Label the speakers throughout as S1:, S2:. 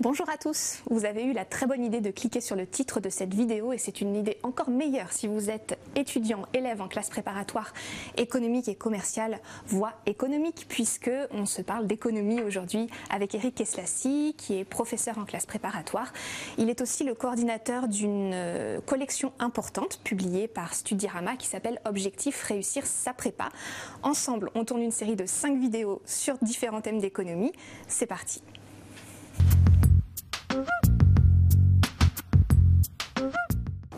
S1: Bonjour à tous, vous avez eu la très bonne idée de cliquer sur le titre de cette vidéo et c'est une idée encore meilleure si vous êtes étudiant, élève en classe préparatoire économique et commerciale, voie économique, puisque on se parle d'économie aujourd'hui avec Eric Keslassi qui est professeur en classe préparatoire. Il est aussi le coordinateur d'une collection importante publiée par Studirama qui s'appelle Objectif réussir sa prépa. Ensemble, on tourne une série de 5 vidéos sur différents thèmes d'économie. C'est parti.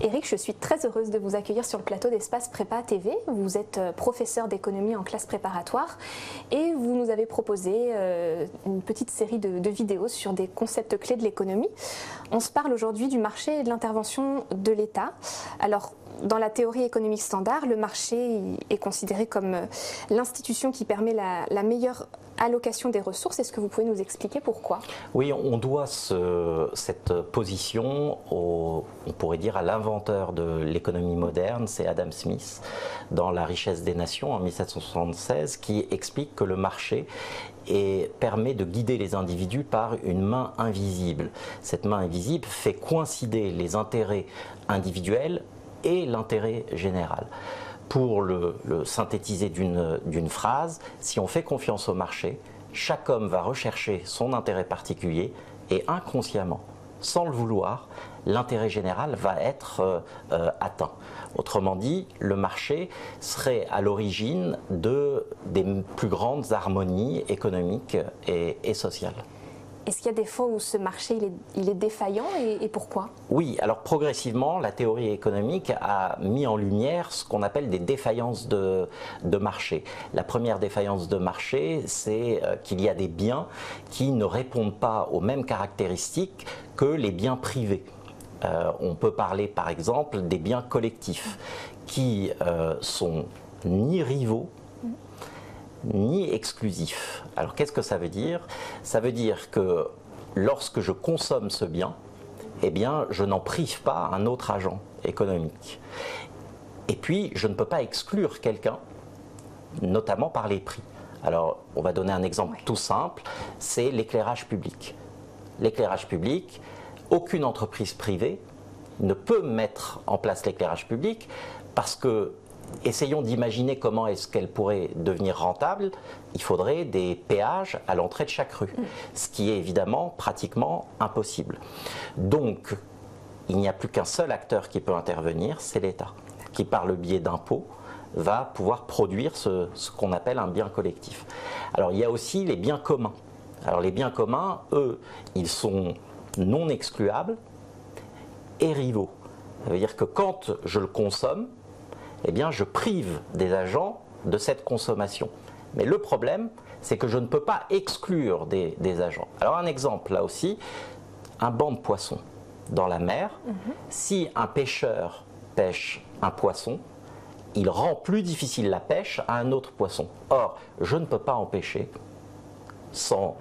S1: Eric, je suis très heureuse de vous accueillir sur le plateau d'Espace Prépa TV. Vous êtes professeur d'économie en classe préparatoire et vous nous avez proposé une petite série de vidéos sur des concepts clés de l'économie. On se parle aujourd'hui du marché et de l'intervention de l'État. Alors, dans la théorie économique standard, le marché est considéré comme l'institution qui permet la meilleure allocation des ressources. Est-ce que vous pouvez nous expliquer pourquoi?
S2: Oui, on doit cette position, on pourrait dire, à l'inventeur de l'économie moderne, c'est Adam Smith, dans La richesse des nations en 1776, qui explique que le marché permet de guider les individus par une main invisible. Cette main invisible fait coïncider les intérêts individuels et l'intérêt général. Pour le synthétiser d'une phrase, si on fait confiance au marché, chaque homme va rechercher son intérêt particulier et inconsciemment, sans le vouloir, l'intérêt général va être atteint. Autrement dit, le marché serait à l'origine des plus grandes harmonies économiques et sociales.
S1: Est-ce qu'il y a des fois où ce marché il est défaillant et pourquoi?
S2: Oui, alors progressivement, la théorie économique a mis en lumière ce qu'on appelle des défaillances de marché. La première défaillance de marché, c'est qu'il y a des biens qui ne répondent pas aux mêmes caractéristiques que les biens privés. On peut parler par exemple des biens collectifs qui sont ni rivaux, ni exclusif. Alors qu'est-ce que ça veut dire? Ça veut dire que lorsque je consomme ce bien, eh bien je n'en prive pas un autre agent économique. Et puis je ne peux pas exclure quelqu'un, notamment par les prix. Alors on va donner un exemple tout simple, c'est l'éclairage public. L'éclairage public, aucune entreprise privée ne peut mettre en place l'éclairage public parce que essayons d'imaginer comment est-ce qu'elle pourrait devenir rentable. Il faudrait des péages à l'entrée de chaque rue, ce qui est évidemment pratiquement impossible. Donc, il n'y a plus qu'un seul acteur qui peut intervenir, c'est l'État, qui par le biais d'impôts va pouvoir produire ce qu'on appelle un bien collectif. Alors, il y a aussi les biens communs. Alors, les biens communs, eux, ils sont non excluables et rivaux. Ça veut dire que quand je le consomme, eh bien, je prive des agents de cette consommation. Mais le problème, c'est que je ne peux pas exclure des agents. Alors un exemple, là aussi, un banc de poissons dans la mer. Si un pêcheur pêche un poisson, il rend plus difficile la pêche à un autre poisson. Or, je ne peux pas empêcher, sans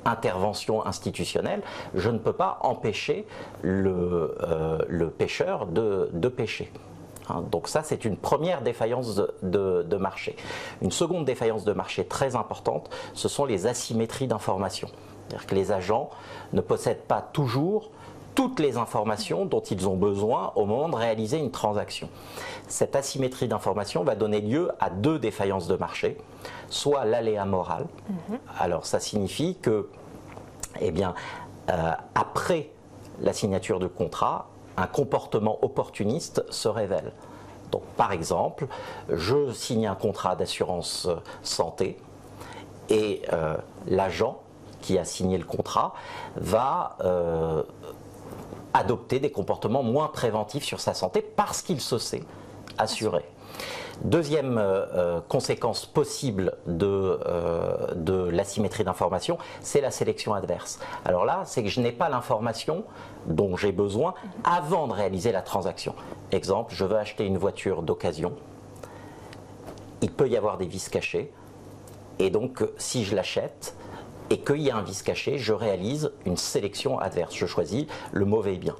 S2: intervention institutionnelle, je ne peux pas empêcher le pêcheur de pêcher. Donc ça, c'est une première défaillance de marché. Une seconde défaillance de marché très importante, ce sont les asymétries d'information. C'est-à-dire que les agents ne possèdent pas toujours toutes les informations dont ils ont besoin au moment de réaliser une transaction. Cette asymétrie d'information va donner lieu à deux défaillances de marché, soit l'aléa moral. Alors ça signifie que, eh bien, après la signature du contrat, un comportement opportuniste se révèle. Donc, par exemple, je signe un contrat d'assurance santé et l'agent qui a signé le contrat va adopter des comportements moins préventifs sur sa santé parce qu'il se sait assuré. Deuxième conséquence possible de l'asymétrie d'information, c'est la sélection adverse. Alors là, c'est que je n'ai pas l'information dont j'ai besoin avant de réaliser la transaction. Exemple, je veux acheter une voiture d'occasion. Il peut y avoir des vices cachés. Et donc, si je l'achète et qu'il y a un vice caché, je réalise une sélection adverse. Je choisis le mauvais bien.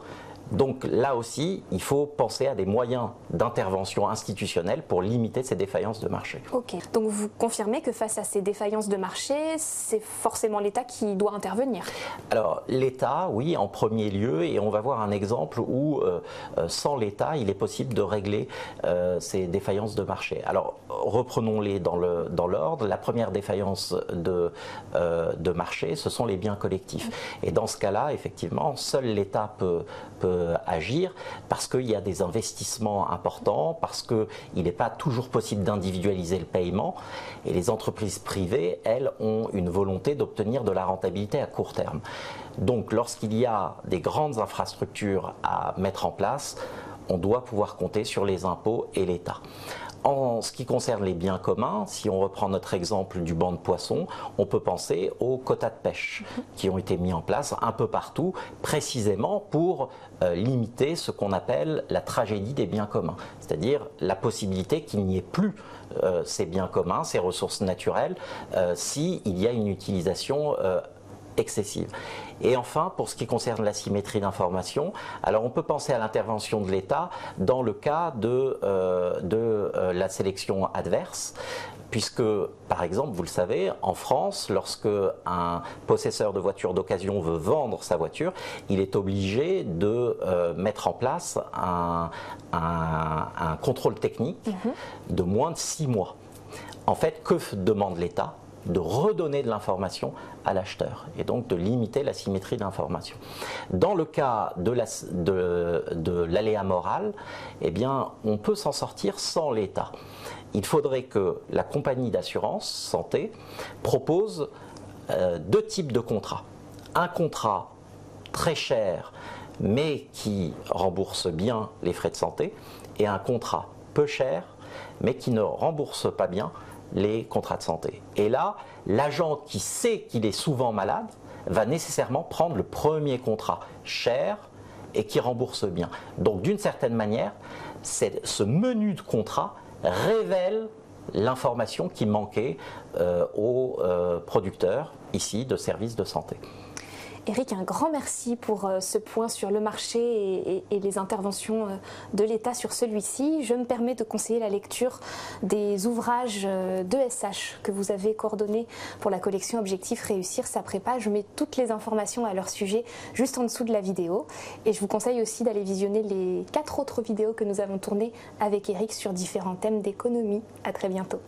S2: Donc là aussi, il faut penser à des moyens d'intervention institutionnelle pour limiter ces défaillances de marché.
S1: Ok, donc vous confirmez que face à ces défaillances de marché, c'est forcément l'État qui doit intervenir?
S2: Alors l'État, oui, en premier lieu, et on va voir un exemple où sans l'État, il est possible de régler ces défaillances de marché. Alors reprenons-les dans l'ordre. La première défaillance de marché, ce sont les biens collectifs. Et dans ce cas-là, effectivement, seul l'État peut agir parce qu'il y a des investissements importants, parce qu'il n'est pas toujours possible d'individualiser le paiement et les entreprises privées, elles, ont une volonté d'obtenir de la rentabilité à court terme. Donc lorsqu'il y a des grandes infrastructures à mettre en place, on doit pouvoir compter sur les impôts et l'État. En ce qui concerne les biens communs, si on reprend notre exemple du banc de poissons, on peut penser aux quotas de pêche qui ont été mis en place un peu partout, précisément pour limiter ce qu'on appelle la tragédie des biens communs, c'est-à-dire la possibilité qu'il n'y ait plus ces biens communs, ces ressources naturelles, s'il y a une utilisation excessive. Et enfin, pour ce qui concerne la symétrie d'information, alors on peut penser à l'intervention de l'État dans le cas de la sélection adverse, puisque, par exemple, vous le savez, en France, lorsque un possesseur de voiture d'occasion veut vendre sa voiture, il est obligé de mettre en place un contrôle technique de moins de 6 mois. En fait, que demande l'État ? De redonner de l'information à l'acheteur et donc de limiter la symétrie d'information. Dans le cas de l'aléa moral, eh bien, on peut s'en sortir sans l'État. Il faudrait que la compagnie d'assurance santé propose 2 types de contrats. Un contrat très cher mais qui rembourse bien les frais de santé et un contrat peu cher mais qui ne rembourse pas bien les contrats de santé. Et là, l'agent qui sait qu'il est souvent malade va nécessairement prendre le premier contrat cher et qui rembourse bien. Donc d'une certaine manière, ce menu de contrat révèle l'information qui manquait aux producteurs ici de services de santé.
S1: Eric, un grand merci pour ce point sur le marché et les interventions de l'État sur celui-ci. Je me permets de conseiller la lecture des ouvrages d'ESH que vous avez coordonnés pour la collection Objectif Réussir sa prépa. Je mets toutes les informations à leur sujet juste en dessous de la vidéo. Et je vous conseille aussi d'aller visionner les 4 autres vidéos que nous avons tournées avec Eric sur différents thèmes d'économie. À très bientôt.